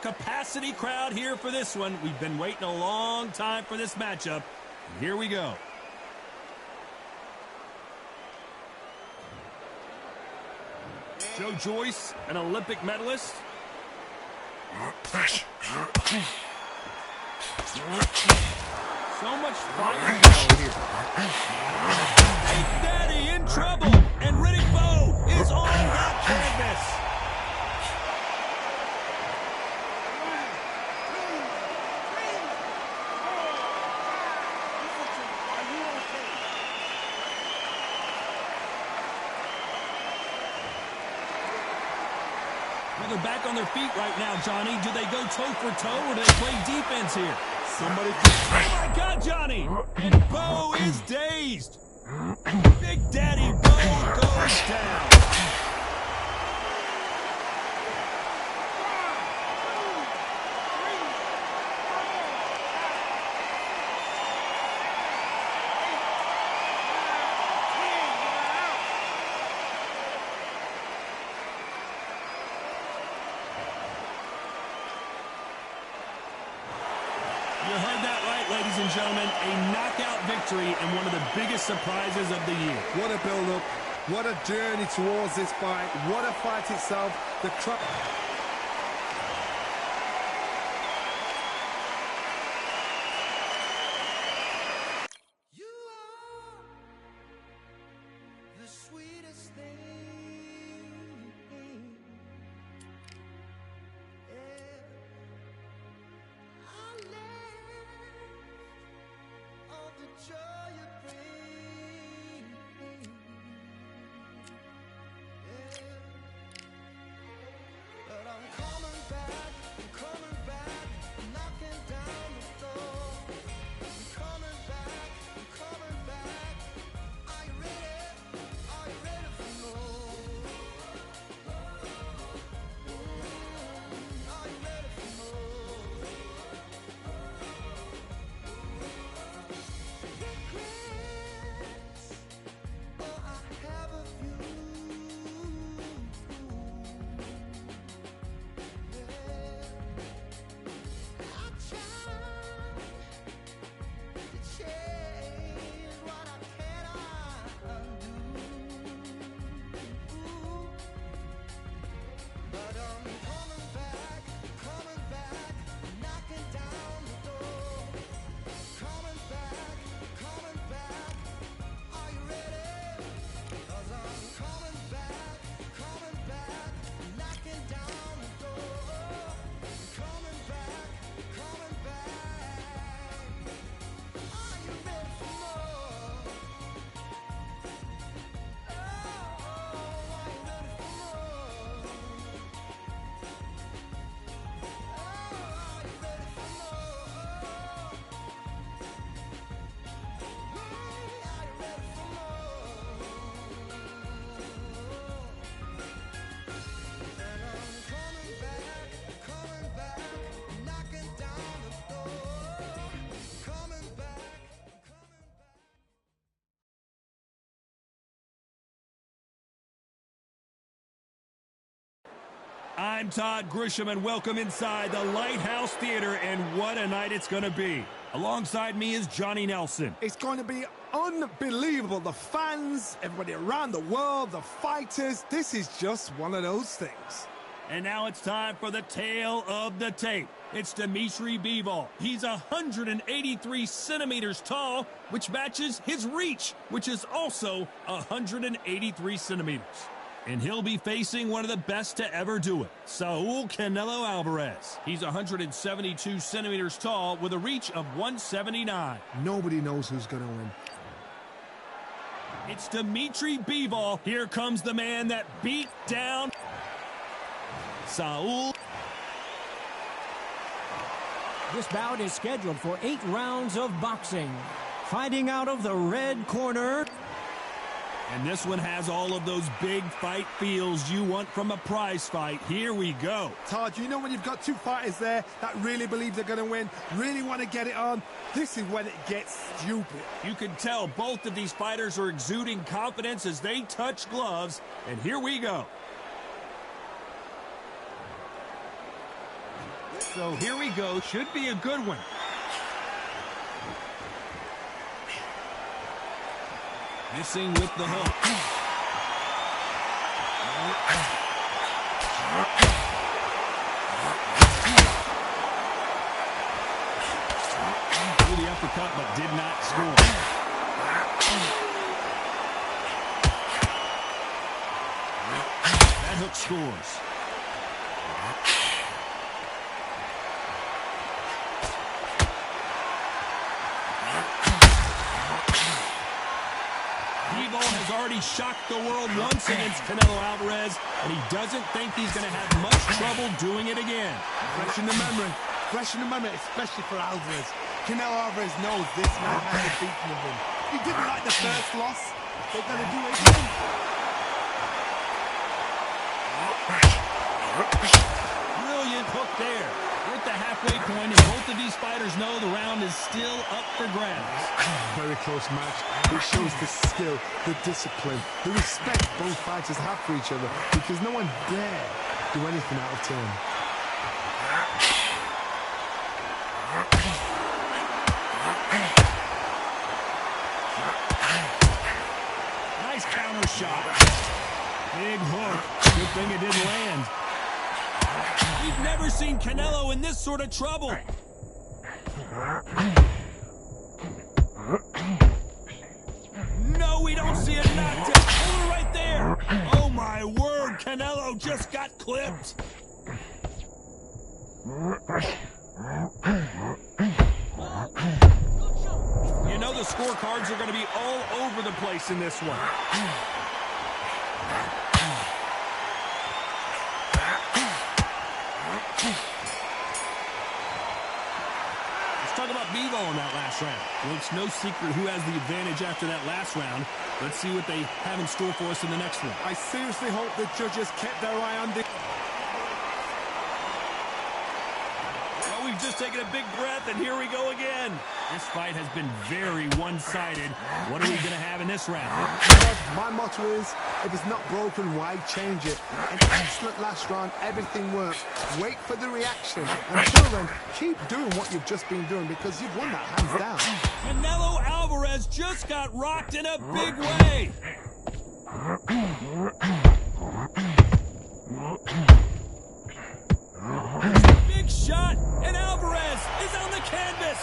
Capacity crowd here for this one. We've been waiting a long time for this matchup. Here we go. Joe Joyce, an Olympic medalist. So much fire here. Big Daddy in trouble, and Riddick Bowe is on that canvas. Well, they're back on their feet right now, Johnny. Do they go toe for toe, or do they play defense here? Somebody. Oh, my God, Johnny! And Bowe is dazed. Big Daddy Bowe goes down. You heard that right, ladies and gentlemen. A knockout victory and one of the biggest surprises of the year. What a build-up. What a journey towards this fight. What a fight itself. The crowd. You are the sweetest thing. All the joy you bring, but I'm coming back, knocking down the door. I'm coming back, Are you ready? Are you ready for more? Are you ready for more? I'm Todd Grisham, and welcome inside the Lighthouse Theater, and what a night it's going to be. Alongside me is Johnny Nelson. It's going to be unbelievable. The fans, everybody around the world, the fighters. This is just one of those things. And now it's time for the tale of the tape. It's Dimitri Bivol. He's 183 centimeters tall, which matches his reach, which is also 183 centimeters. And he'll be facing one of the best to ever do it, Saul Canelo Alvarez. He's 172 centimeters tall with a reach of 179. Nobody knows who's going to win. It's Dimitri Bivol. Here comes the man that beat down Saul. This bout is scheduled for 8 rounds of boxing. Fighting out of the red corner. And this one has all of those big fight feels you want from a prize fight. Here we go. Todd, you know when you've got two fighters there that really believe they're going to win, really want to get it on, this is when it gets stupid. You can tell both of these fighters are exuding confidence as they touch gloves. And here we go. So here we go. Should be a good one. Missing with the hook. Threw the uppercut, but did not score. That hook scores. Has already shocked the world once against Canelo Alvarez, and he doesn't think he's going to have much trouble doing it again. Fresh in the memory, especially for Alvarez. Canelo Alvarez knows this man has a beating of him. He didn't like the first loss. They're going to do it again. Brilliant hook there. We're at the halfway point, and both of these fighters know the round is still up for grabs. Very close match. It shows the skill, the discipline, the respect both fighters have for each other, because no one dare do anything out of turn. Nice counter shot. Big hook. Good thing it didn't land. We've never seen Canelo in this sort of trouble. No, we don't see a knockdown. Oh, right there. Oh, my word. Canelo just got clipped. You know the scorecards are going to be all over the place in this one. Let's talk about Bivol in that last round. Well, it's no secret who has the advantage after that last round. Let's see what they have in store for us in the next one. I seriously hope the judges kept their eye on this. Well, we've just taken a big breath, and here we go again. This fight has been very one-sided. What are we going to have in this round? My motto is, if it's not broken, why change it? An excellent last round, everything works. Wait for the reaction. Until then, keep doing what you've just been doing, because you've won that hands down. Canelo Alvarez just got rocked in a big way. Big shot, and Alvarez is on the canvas.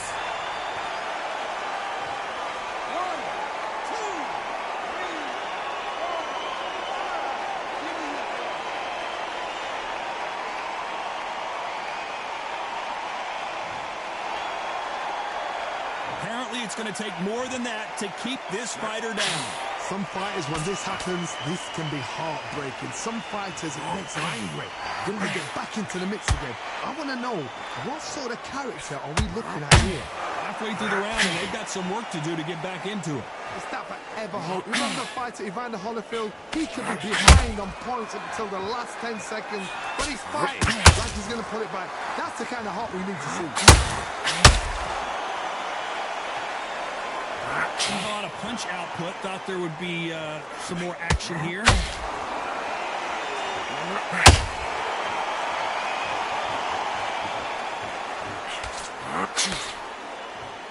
Apparently, it's going to take more than that to keep this fighter down. Some fighters, when this happens, this can be heartbreaking. Some fighters, it makes them angry. Then they get back into the mix again. I want to know, what sort of character are we looking at here? Halfway through the round, and they've got some work to do to get back into it. It's that forever hope. Remember the fighter Evander Holyfield? He could be behind on points up until the last 10 seconds, but he's fighting like he's going to put it back. That's the kind of hope we need to see. A lot of punch output. Thought there would be some more action here.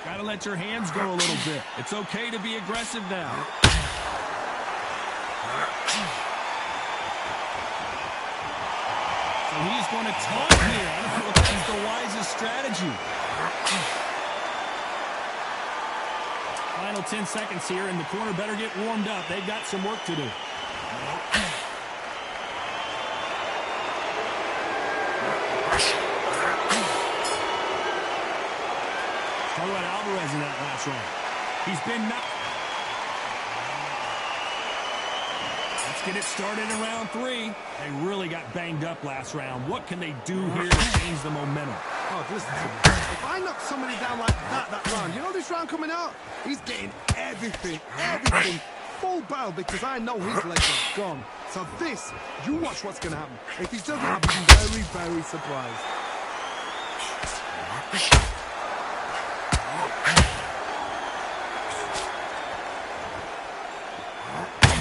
Gotta let your hands go a little bit. It's okay to be aggressive now. So he's going to taunt here. I don't know if that's the wisest strategy. Final 10 seconds here, and the corner better get warmed up. They've got some work to do. Talk about Alvarez in that last round. He's been knocked. Let's get it started in round 3. They really got banged up last round. What can they do here to change the momentum? Oh, listen to me. If I knock somebody down like that round, you know this round coming out? He's getting everything, full barrel, because I know his legs are gone. So this, you watch what's going to happen. If he doesn't, I'll be very, very surprised.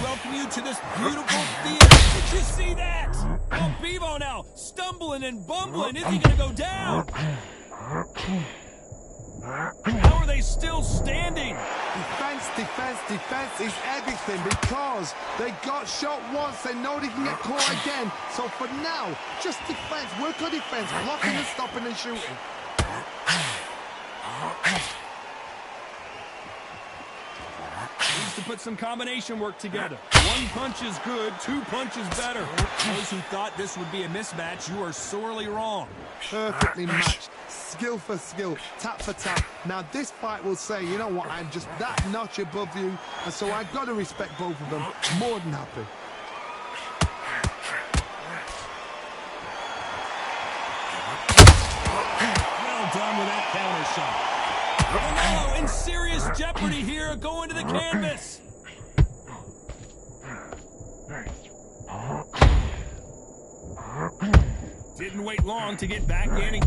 Welcome you to this beautiful theater. Did you see that? Oh, Bivol now stumbling and bumbling. Is he going to go down? How are they still standing? Defense, defense, defense is everything because they got shot once. They know they can get caught again. So for now, just defense. Work on defense. Blocking and stopping and shooting. Needs to put some combination work together. One punch is good, two punches better. Those who thought this would be a mismatch, you are sorely wrong. Perfectly matched. Skill for skill, tap for tap. Now this fight will say, you know what, I'm just that notch above you, and so I've got to respect both of them. More than happy. Well done with that counter shot. Canelo in serious jeopardy here, going to the canvas. Didn't wait long to get back in.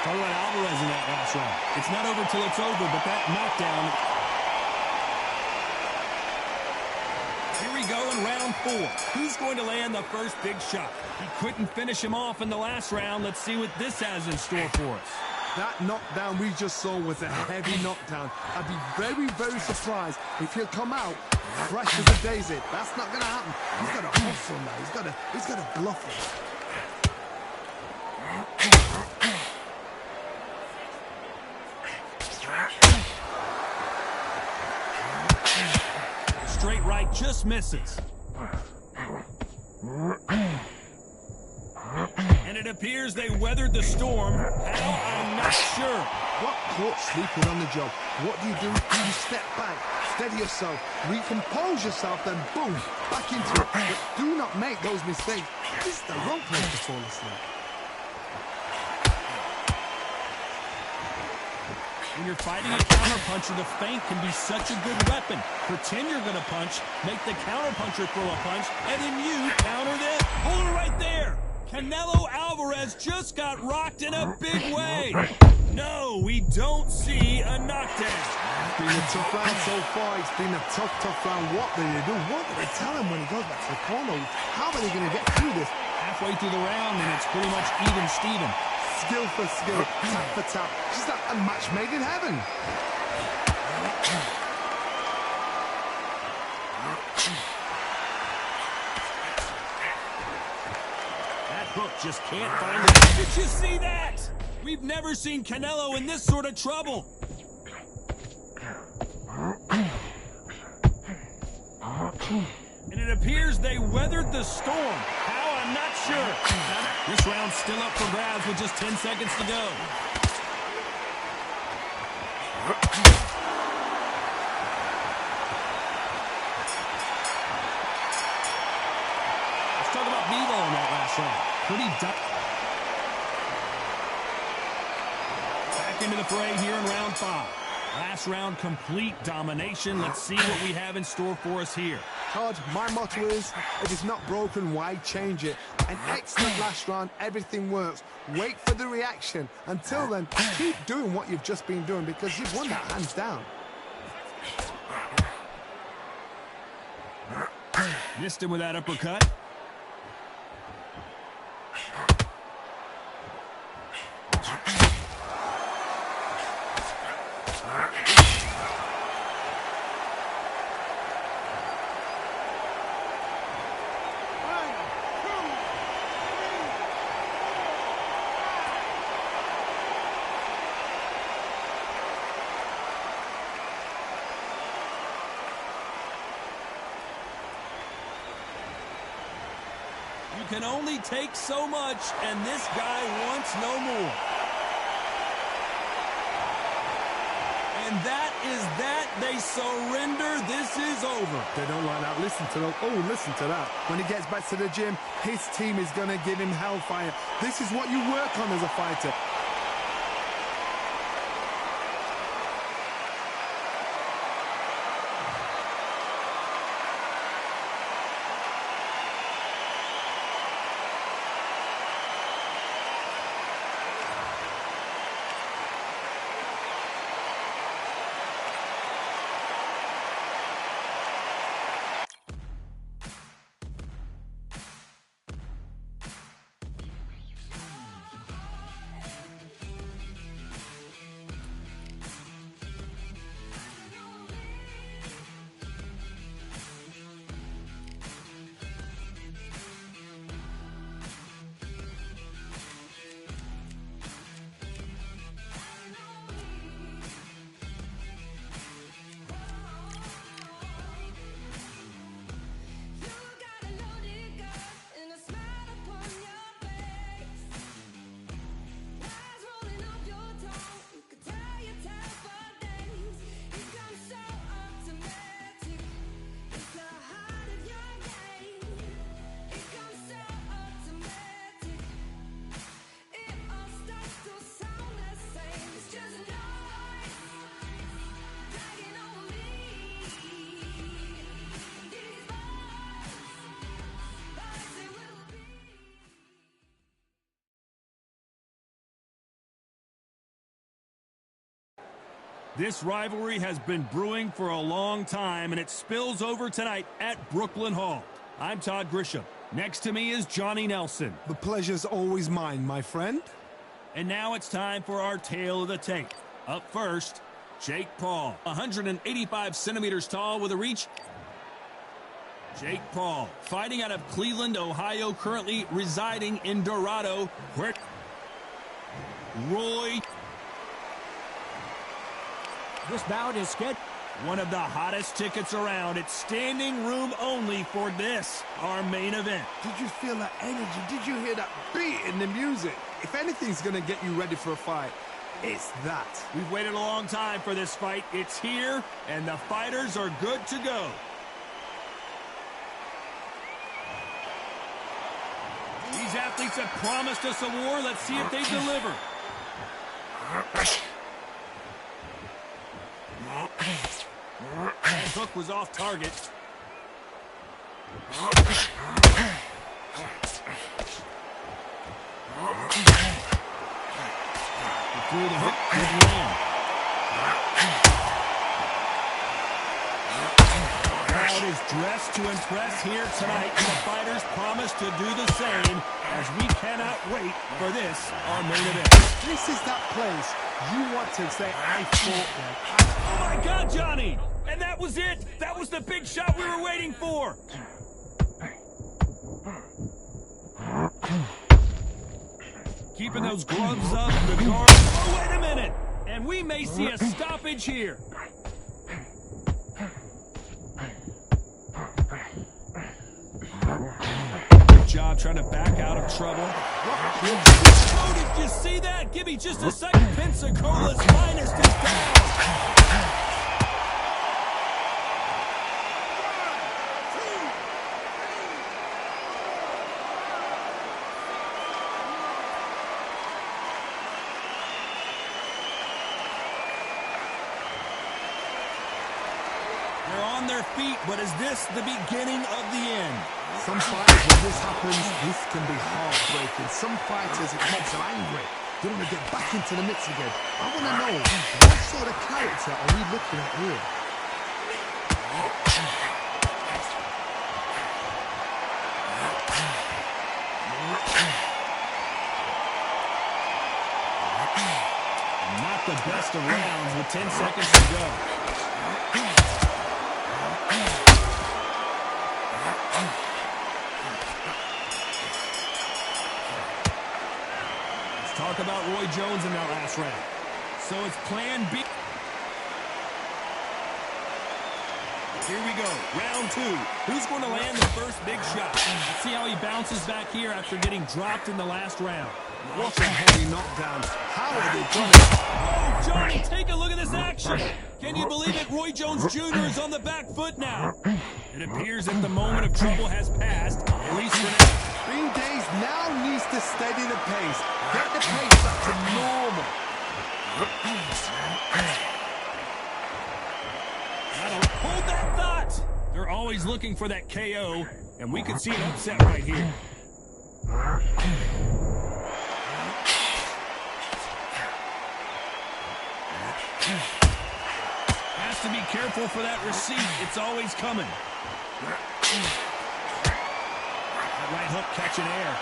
Talking about Alvarez in that last round. It's not over till it's over, but that knockdown. Here we go in round 4. Who's going to land the first big shot? He couldn't finish him off in the last round. Let's see what this has in store for us. That knockdown we just saw was a heavy knockdown. I'd be very, very surprised if he'll come out fresh as a daisy. That's not going to happen. He's got to hustle now. He's got to bluff it. Straight right just misses. And it appears they weathered the storm. How? I'm not sure. Got caught sleeping on the job. What do? You step back, steady yourself, recompose yourself, then boom, back into it. But do not make those mistakes. This is the wrong place to fall asleep. When you're fighting a counterpuncher, the feint can be such a good weapon. Pretend you're going to punch, make the counterpuncher throw a punch, and then you counter them. Hold it right there. Canelo Alvarez just got rocked in a big way. No, we don't see a knockdown. It's been a tough round so far. It's been a tough, tough round. What do they do? What do they tell him when he goes back to the corner? How are they going to get through this? Halfway through the round, and it's pretty much even Steven. Skill for skill, tap for tap. Just like a match made in heaven. That hook just can't find it. Did you see that? We've never seen Canelo in this sort of trouble. And it appears they weathered the storm. How? I'm not sure. This round's still up for grabs with just 10 seconds to go. Let's talk about Bivol in that last round. Pretty back into the fray here in round 5. Last round, complete domination. Let's see what we have in store for us here. Todd, my motto is, if it's not broken, why change it? An excellent last round, everything works. Wait for the reaction. Until then, keep doing what you've just been doing because you've won that hands down. Missed him with that uppercut. You can only take so much, and this guy wants no more. And that is that. They surrender. This is over. They don't like that. Listen to that. Oh, listen to that. When he gets back to the gym, his team is going to give him hellfire. This is what you work on as a fighter. This rivalry has been brewing for a long time, and it spills over tonight at Brooklyn Hall. I'm Todd Grisham. Next to me is Johnny Nelson. The pleasure's always mine, my friend. And now it's time for our tale of the tape. Up first, Jake Paul, 185 centimeters tall with a reach. Jake Paul, fighting out of Cleveland, Ohio, currently residing in Dorado, where Roy. This bout is scheduled. One of the hottest tickets around. It's standing room only for this, our main event. Did you feel that energy? Did you hear that beat in the music? If anything's going to get you ready for a fight, it's that. We've waited a long time for this fight. It's here, and the fighters are good to go. These athletes have promised us a war. Let's see if they deliver. That hook was off target. He threw the hook, didn't land. The crowd is dressed to impress here tonight, and the fighters promise to do the same, as we cannot wait for this, our main event. This is that place you want to say, I fought there. Oh my God, Johnny! And that was it! That was the big shot we were waiting for! Keeping those gloves up, the guard. Oh, wait a minute! And we may see a stoppage here. Good job trying to back out of trouble. Oh, did you see that? Give me just a second. Pensacola's finest is down. They're on their feet, but is this the beginning of the end? Some fighters, when this happens, this can be heartbreaking. Some fighters, it makes them angry. They want to get back into the mix again. I want to know, what sort of character are we looking at here? Not the best of rounds with 10 seconds to go. Talk about Roy Jones in that last round. So it's plan B. Here we go, round two. Who's going to land the first big shot? Let's see how he bounces back here after getting dropped in the last round. What a heavy knockdown. How are they done it? Oh, Johnny, take a look at this action. Can you believe it? Roy Jones Jr. is on the back foot now. It appears that the moment of trouble has passed, at least for now. Green Days now needs to steady the pace. Get the pace back to normal. Hold that thought. They're always looking for that KO, and we could see an upset right here. Has to be careful for that receipt. It's always coming. That right hook catching air.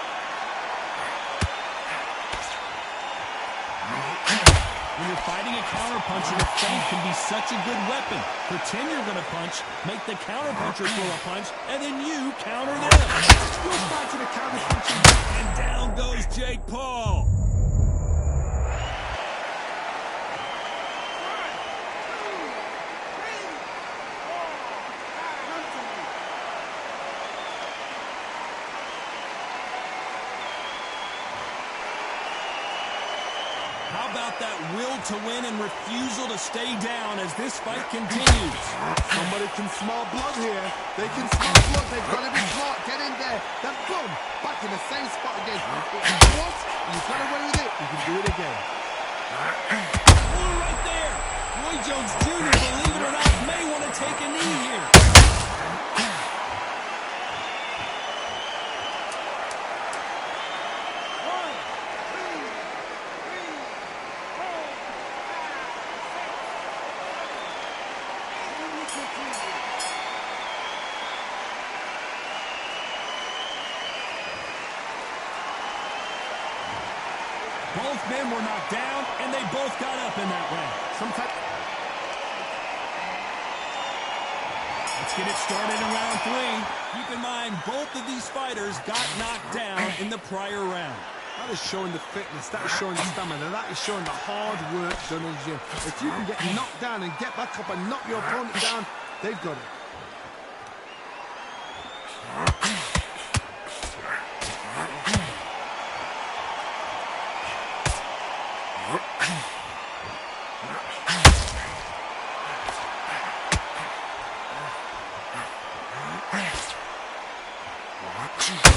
When you're fighting a counterpuncher, the feint can be such a good weapon. Pretend you're going to punch, make the counterpuncher throw a punch, and then you counter them. You're fighting a counterpuncher. And down goes Jake Paul. How about that will to win and refusal to stay down as this fight continues? Somebody can smell blood here. They can smell blood. They've got to be smart. Get in there. Then boom, back in the same spot again. What? You got away with it. You can do it again. Oh, right there. Roy Jones Jr., believe it or not, may want to take a knee here. Both men were knocked down, and they both got up in that round. Let's get it started in round 3. Keep in mind, both of these fighters got knocked down in the prior round. That is showing the fitness, that is showing the stamina, that is showing the hard work done in the gym. If you can get knocked down and get back up and knock your opponent down, they've got it.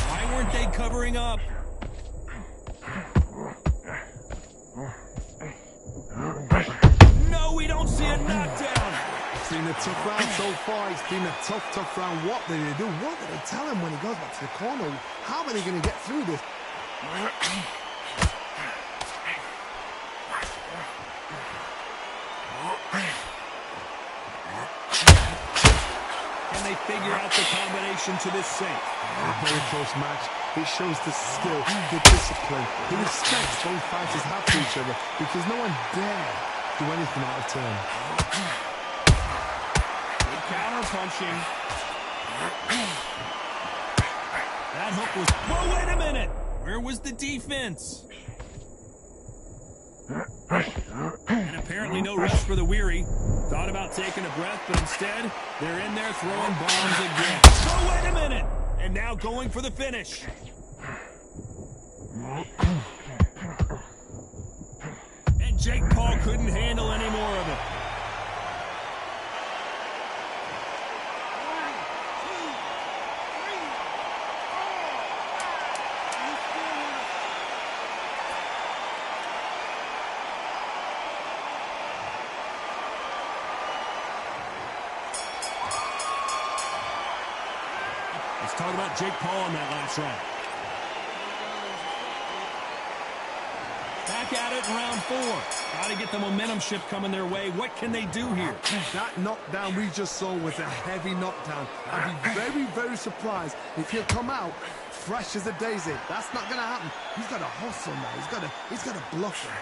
Why weren't they covering up? No, we don't see a knockdown. It's been a tough round so far. It's been a tough round. What did they do? What did they tell him when he goes back to the corner? How are they going to get through this? Can they figure out the combination to this safe? A very close match. It shows the skill, the discipline, the respect both fighters have for each other because no one dare do anything out of turn. Good counter punching. That hook was... Whoa, wait a minute! Where was the defense? And apparently no rest for the weary. Thought about taking a breath, but instead, they're in there throwing bombs again. Oh, wait a minute! And now going for the finish. And Jake Paul couldn't handle any more of it. Let's talk about Jake Paul in that last round. Back at it in round 4. Got to get the momentum shift coming their way. What can they do here? That knockdown we just saw was a heavy knockdown. I'd be very surprised if he'll come out fresh as a daisy. That's not going to happen. He's got to hustle now. He's got to bluff it.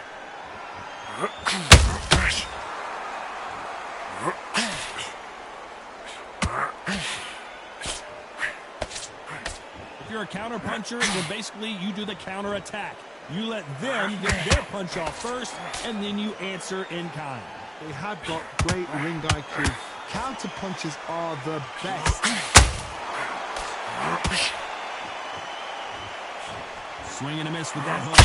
If you're a counter puncher, then basically you do the counter attack. You let them get their punch off first, and then you answer in kind. They have got great ring IQ. Counter punches are the best. Swing and a miss with that hook.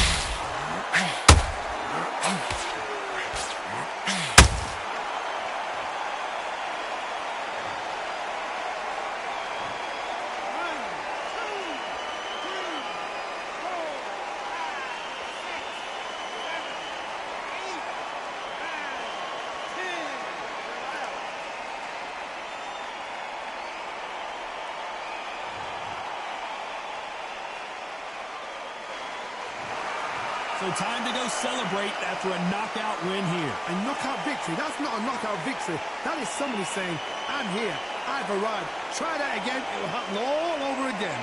So time to go celebrate after a knockout win here. A knockout victory? That's not a knockout victory. That is somebody saying, I'm here, I've arrived. Try that again, it will happen all over again.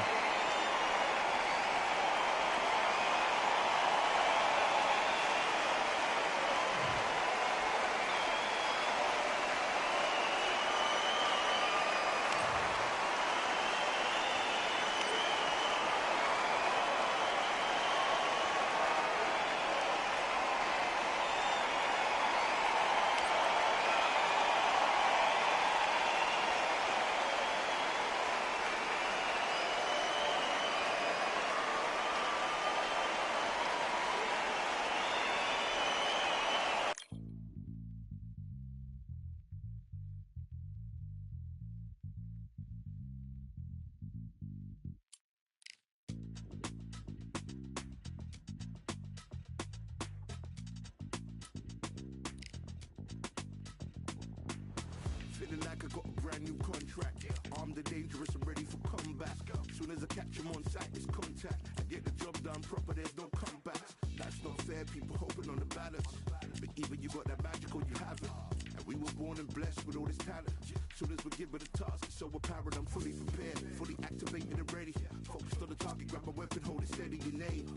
Feeling like I got a brand new contract. Armed and dangerous, I'm ready for comeback. Soon as I catch him on sight, it's contact. I get the job done proper, there's no comebacks. That's not fair, people hoping on the balance. But even you got that magical, you haven't. And we were born and blessed with all this talent. soon as we give it a task, it's so apparent I'm fully prepared, fully activated and ready. Focused on the target, grab my weapon, hold it steady, your name.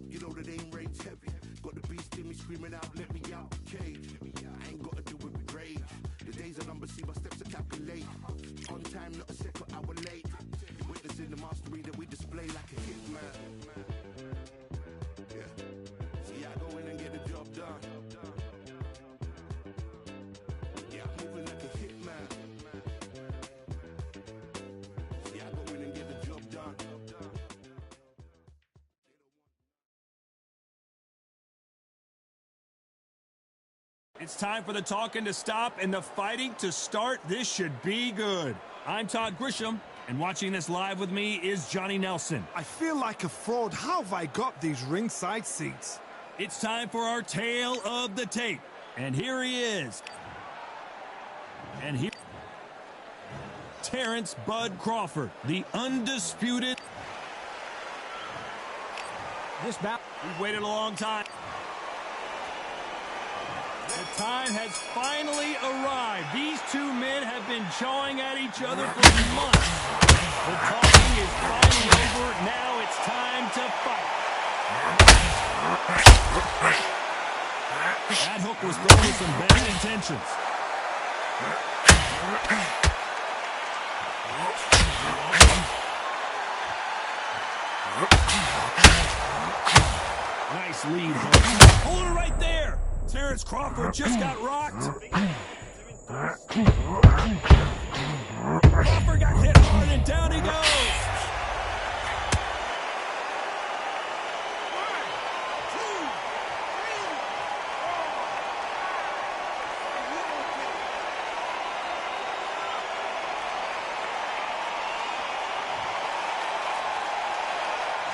You know that aim rain's heavy. Got the beast in me screaming out, let me out the cage. I ain't gotta do it with rage. The days are numbered, see my steps are calculate. On time, not a second hour late. Witnessing the mastery that we display like a hitman. Yeah. See, I go in and get the job done. Yeah, I'm moving like a hitman. See, I go in and get the job done. It's time for the talking to stop and the fighting to start. This should be good. I'm Todd Grisham, and watching this live with me is Johnny Nelson. I feel like a fraud. How have I got these ringside seats? It's time for our tale of the tape. And here he is. And here, Terrence Bud Crawford, the undisputed. This bout. We've waited a long time. The time has finally arrived. These two men have been jawing at each other for months. The talking is finally over. Now it's time to fight. That hook was thrown with some bad intentions. Nice lead hook. Hold it right there. Terrence Crawford just got rocked. Crawford got hit hard and down he goes.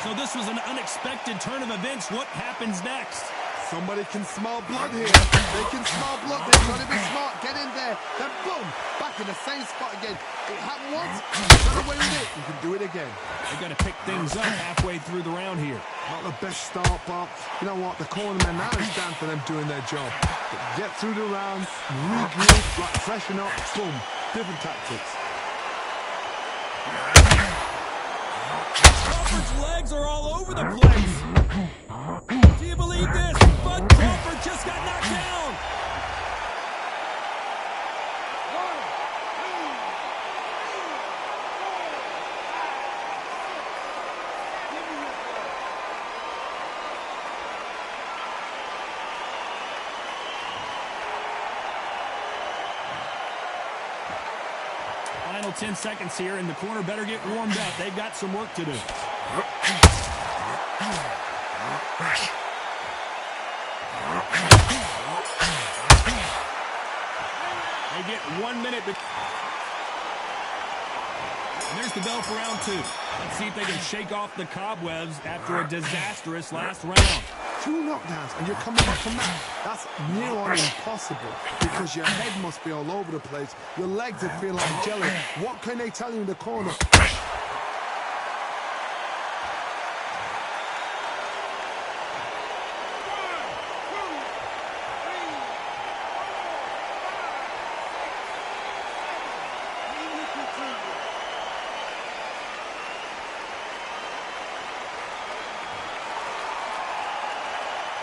So this was an unexpected turn of events. What happens next? Somebody can smell blood here. They can smell blood. They've got to be smart. Get in there. Then boom, back in the same spot again. It happened once. Get away with it. You can do it again. They've got to pick things up halfway through the round here. Not the best start, but you know what? The cornermen, now it's down for them doing their job. Get through the round, regroup, like freshen up, boom. Different tactics. Crawford's legs are all over the place. Do you believe this? Bud Crawford just got knocked down. Final 10 seconds here, and the corner better get warmed up. They've got some work to do. They get 1 minute. And there's the bell for round two. Let's see if they can shake off the cobwebs after a disastrous last round. 2 knockdowns and you're coming back from that. That's near on impossible because your head must be all over the place. Your legs would feel like jelly. What can they tell you in the corner?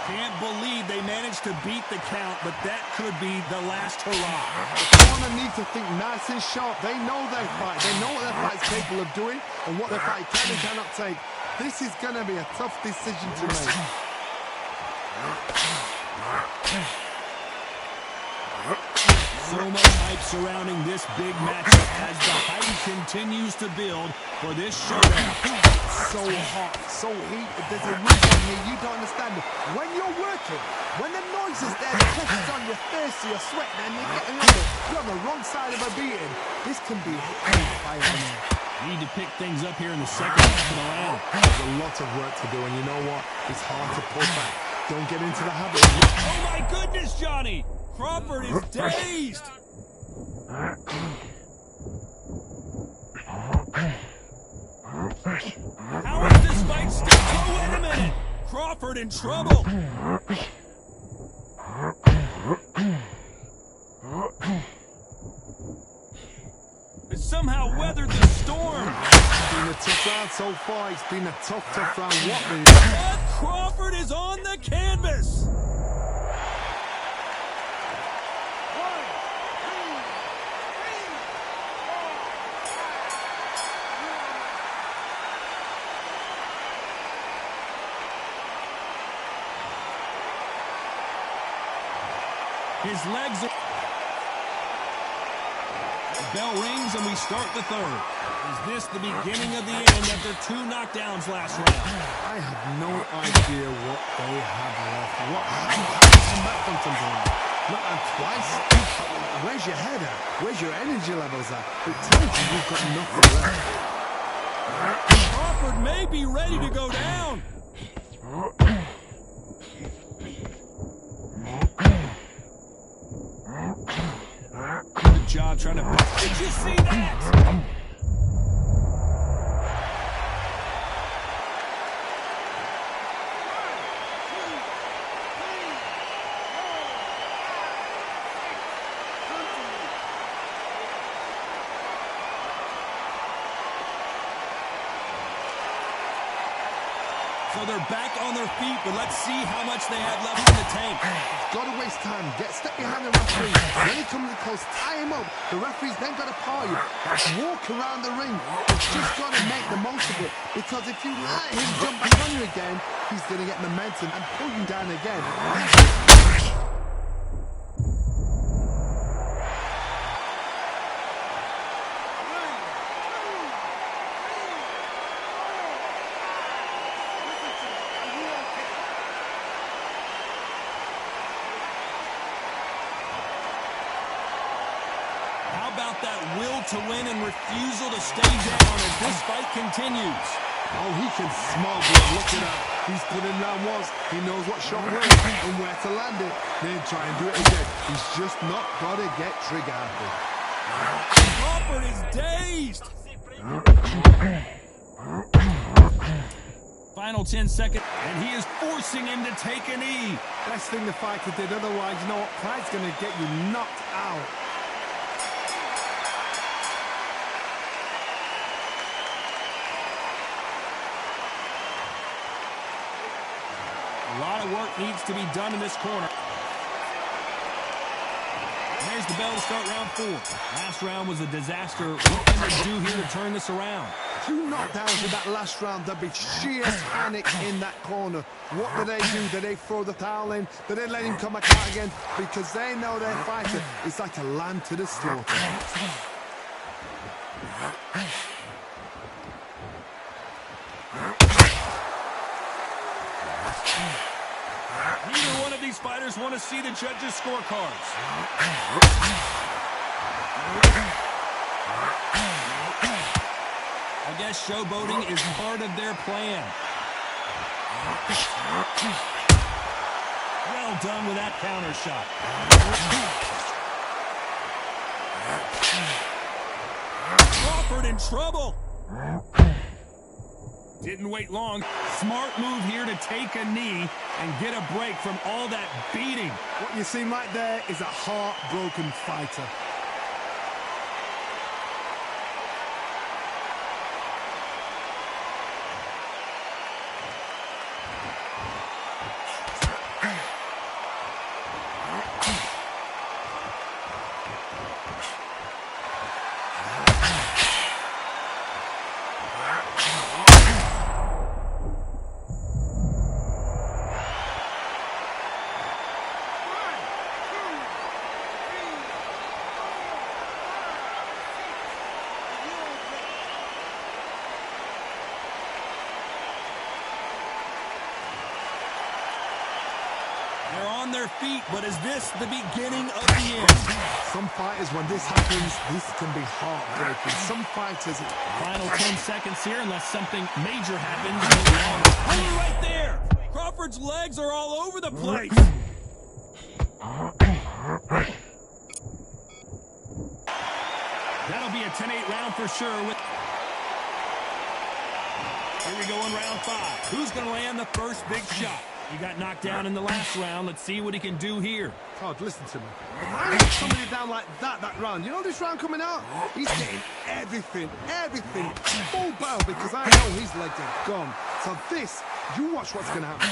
Can't believe they managed to beat the count, but that could be the last hurrah. The corner needs to think nice and sharp. They know their fight. They know what their fight's capable of doing and what their fight can and cannot take. This is going to be a tough decision to make. So much hype surrounding this big matchup as the hype continues to build for this showdown. So hot, so heat. There's a reason here you don't understand it. When you're working, when the noise is there, the pressure's on your face, so you're sweating, and you're on the wrong side of a beating. This can be fire. Need to pick things up here in the second half of the round. There's a lot of work to do, and you know what? It's hard to pull back. Don't get into the habit. Oh my goodness, Johnny! Crawford is dazed! How is this fight still? Oh, wait a minute! Crawford in trouble! somehow weathered the storm. It's been a tough round so far. It's been a tough round. What the... But Crawford is on the canvas. His legs are... The bell rings and we start the third. Is this the beginning of the end after 2 knockdowns last round? I have no idea what they have left. What happened? Come back from something like that. Not that twice. Where's your head at? Where's your energy levels at? It tells you you've got nothing left. Crawford may be ready to go down. Good job trying to... Did you see that? So they're back on their feet, but let's see how much they have left in the tank. Gotta waste time. Step behind the referee. When he comes close, tie him up. The referee's then gotta paw you. Walk around the ring. It's just gotta make the most of it. Because if you let him jump back on you again, he's gonna get momentum and pull you down again. How about that will to win and refusal to stay down as this fight continues? Oh, he can smell blood. Look at that. He's put in round once. He knows what shot works and where to land it. Then try and do it again. He's just not got to get trigger happy. Crawford is dazed. Final 10 seconds, and he is forcing him to take a knee. Best thing the fighter did. Otherwise, you know what? Pride's going to get you knocked out. A lot of work needs to be done in this corner. There's the bell to start round 4. Last round was a disaster. What can they do here to turn this around? 2 knockdowns in that last round. There'll be sheer panic in that corner. What do they do? Do they throw the towel in? Do they let him come back out again? Because they know their fighter is like a lamb to the slaughter. Neither one of these fighters want to see the judges' scorecards. I guess showboating is part of their plan. Well done with that counter shot. Crawford in trouble. Didn't wait long. Smart move here to take a knee and get a break from all that beating. What you see right there is a heartbroken fighter. They're on their feet, but is this the beginning of the end? Some fighters, when this happens, this can be heartbreaking. Some fighters... Final 10 seconds here, unless something major happens. Oh, right there! Crawford's legs are all over the place. That'll be a 10-8 round for sure. Here we go in round 5. Who's going to land the first big shot? He got knocked down in the last round. Let's see what he can do here. Todd, listen to me. If I knock somebody down like that round, you know this round coming out? He's getting everything, full battle because I know his legs are gone. So this, you watch what's going to happen.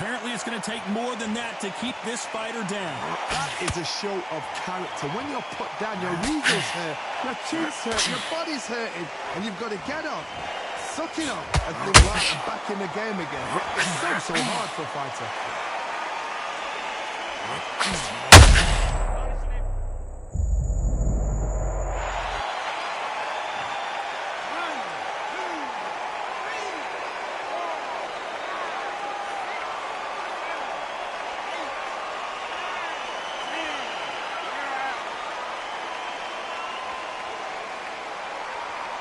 Apparently, it's going to take more than that to keep this fighter down. That is a show of character. When you're put down, your eagles hurt, your chin's hurt, your body's hurting, and you've got to get up, suck it up, and think, right, I'm back in the game again. It's so hard for a fighter.